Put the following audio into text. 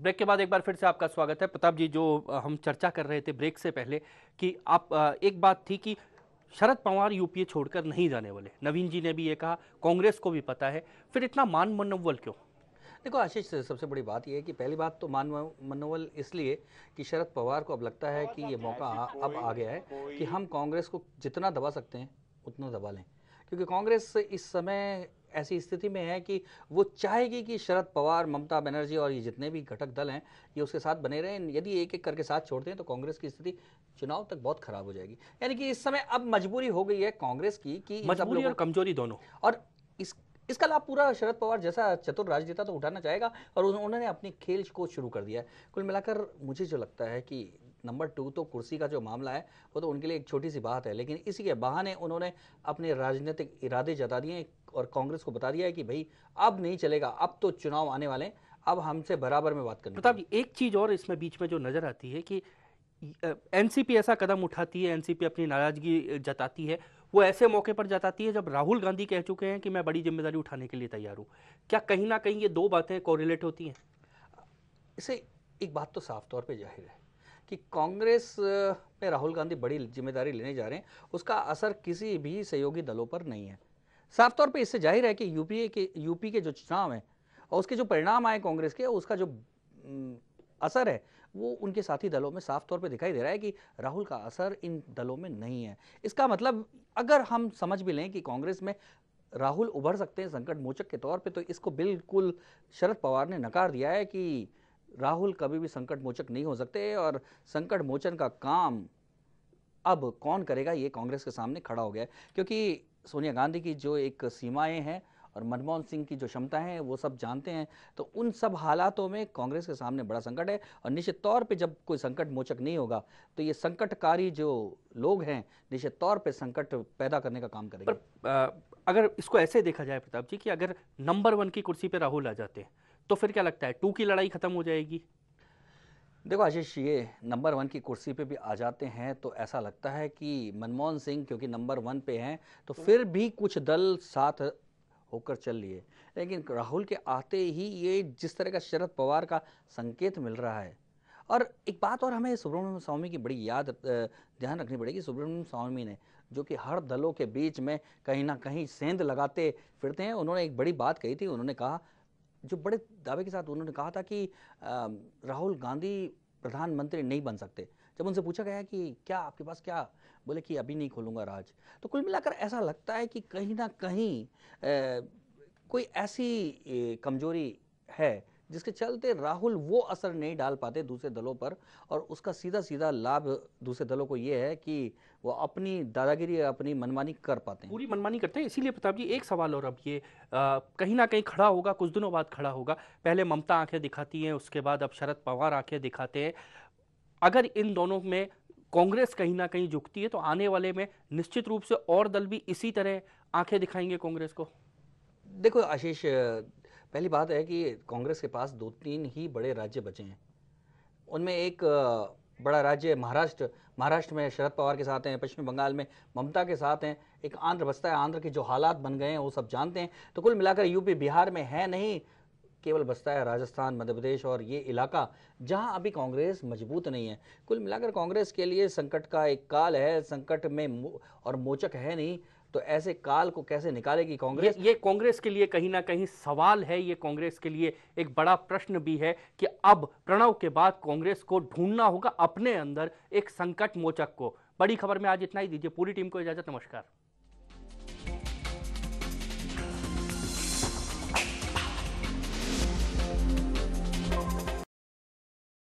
Break के बाद एक बार फिर से आपका स्वागत है। प्रताप जी, जो हम चर्चा कर रहे थे ब्रेक से पहले कि आप एक बात थी कि शरद पवार यूपीए छोड़कर नहीं जाने वाले। नवीन जी ने भी ये कहा, कांग्रेस को भी पता है, फिर इतना मान मनोबल क्यों? देखो आशीष, सबसे बड़ी बात यह है कि पहली बात तो मनोबल इसलिए कि शरद पवार को अब लगता है कि ये मौका अब आ गया है कि हम कांग्रेस को जितना दबा सकते हैं उतना दबा लें, क्योंकि कांग्रेस इस समय ऐसी स्थिति में है कि वो चाहेगी कि शरद पवार, ममता बनर्जी और ये जितने भी घटक दल हैं ये उसके साथ बने रहें। यदि एक एक करके साथ छोड़ते हैं तो कांग्रेस की स्थिति चुनाव तक बहुत खराब हो जाएगी। यानी कि इस समय अब मजबूरी हो गई है कांग्रेस की कि इन सब मजबूरी और लोगों कमजोरी दोनों। और इस इसका लाभ पूरा शरद पवार जैसा चतुर राजनेता तो उठाना चाहेगा और उन्होंने अपनी खेल को शुरू कर दिया है। कुल मिलाकर मुझे जो लगता है कि नंबर 2 तो कुर्सी का जो मामला है वो तो उनके लिए एक छोटी सी बात है, लेकिन इसी के बहाने उन्होंने अपने राजनीतिक इरादे जता दिए और कांग्रेस को बता दिया है कि भाई अब नहीं चलेगा, अब तो चुनाव आने वाले हैं, अब हमसे बराबर में बात करनी प्रताप जी, पड़ेगी। एक चीज और इसमें बीच में जो नजर आती है कि एनसीपी ऐसा कदम उठाती है, एनसीपी अपनी नाराजगी जताती है, वो ऐसे मौके पर जताती है जब राहुल गांधी कह चुके हैं कि मैं बड़ी जिम्मेदारी उठाने के लिए तैयार हूं। क्या कहीं ना कहीं ये दो बातें कोरिलेट होती हैं? इसे एक बात तो साफ तौर पे जाहिर है कि कांग्रेस में राहुल गांधी बड़ी जिम्मेदारी लेने जा रहे हैं, उसका असर किसी भी सहयोगी दलों पर नहीं है। साफ तौर पे इससे जाहिर है कि यूपी के जो चुनाव हैं और उसके जो परिणाम आए कांग्रेस के, उसका जो असर है वो उनके साथी दलों में साफ तौर पे दिखाई दे रहा है कि राहुल का असर इन दलों में नहीं है। इसका मतलब अगर हम समझ भी लें कि कांग्रेस में राहुल उभर सकते हैं संकट मोचक के तौर पे, तो इसको बिल्कुल शरद पवार ने नकार दिया है कि राहुल कभी भी संकट मोचक नहीं हो सकते और संकट मोचन का काम अब कौन करेगा ये कांग्रेस के सामने खड़ा हो गया है, क्योंकि सोनिया गांधी की जो एक सीमाएं हैं और मनमोहन सिंह की जो क्षमता है वो सब जानते हैं। तो उन सब हालातों में कांग्रेस के सामने बड़ा संकट है और निश्चित तौर पे जब कोई संकट मोचक नहीं होगा तो ये संकटकारी जो लोग हैं निश्चित तौर पे संकट पैदा करने का काम करेंगे। पर अगर इसको ऐसे देखा जाए प्रताप जी कि अगर नंबर 1 की कुर्सी पे राहुल आ जाते हैं तो फिर क्या लगता है 2 की लड़ाई खत्म हो जाएगी? देखो आशीष, ये नंबर 1 की कुर्सी पे भी आ जाते हैं तो ऐसा लगता है कि मनमोहन सिंह क्योंकि नंबर 1 पे हैं तो फिर भी कुछ दल साथ होकर चल लिए, लेकिन राहुल के आते ही ये जिस तरह का शरद पवार का संकेत मिल रहा है। और एक बात और हमें सुब्रमण्यम स्वामी की बड़ी ध्यान रखनी पड़ेगी। सुब्रमण्यम स्वामी ने जो कि हर दलों के बीच में कहीं ना कहीं सेंध लगाते फिरते हैं, उन्होंने एक बड़ी बात कही थी। उन्होंने कहा, जो बड़े दावे के साथ उन्होंने कहा था कि राहुल गांधी प्रधानमंत्री नहीं बन सकते। जब उनसे पूछा गया कि क्या आपके पास क्या, बोले कि अभी नहीं खोलूंगा राज। तो कुल मिलाकर ऐसा लगता है कि कहीं ना कहीं कोई ऐसी कमजोरी है जिसके चलते राहुल वो असर नहीं डाल पाते दूसरे दलों पर और उसका सीधा सीधा लाभ दूसरे दलों को ये है कि वो अपनी दादागिरी, अपनी मनमानी कर पाते हैं। पूरी मनमानी करते हैं। इसीलिए प्रताप जी, एक सवाल और अब ये कहीं ना कहीं खड़ा होगा, कुछ दिनों बाद खड़ा होगा। पहले ममता आंखें दिखाती हैं, उसके बाद अब शरद पवार आंखें दिखाते हैं। अगर इन दोनों में कांग्रेस कहीं ना कहीं झुकती है तो आने वाले में निश्चित रूप से और दल भी इसी तरह आंखें दिखाएंगे कांग्रेस को। देखो आशीष, पहली बात है कि कांग्रेस के पास 2-3 ही बड़े राज्य बचे हैं। उनमें एक बड़ा राज्य महाराष्ट्र। महाराष्ट्र में शरद पवार के साथ हैं, पश्चिम बंगाल में ममता के साथ हैं, एक आंध्र बचता है। आंध्र के जो हालात बन गए हैं वो सब जानते हैं। तो कुल मिलाकर यूपी बिहार में है नहीं, केवल बचता है राजस्थान, मध्य प्रदेश और ये इलाका जहां अभी कांग्रेस मजबूत नहीं है। कुल मिलाकर कांग्रेस के लिए संकट का एक काल है, संकट में और मोचक है नहीं। तो ऐसे काल को कैसे निकालेगी कांग्रेस? ये कांग्रेस के लिए कहीं ना कहीं सवाल है। ये कांग्रेस के लिए एक बड़ा प्रश्न भी है कि अब प्रणव के बाद कांग्रेस को ढूंढना होगा अपने अंदर एक संकट मोचक को। बड़ी खबर में आज इतना ही। दीजिए पूरी टीम को इजाजत। नमस्कार।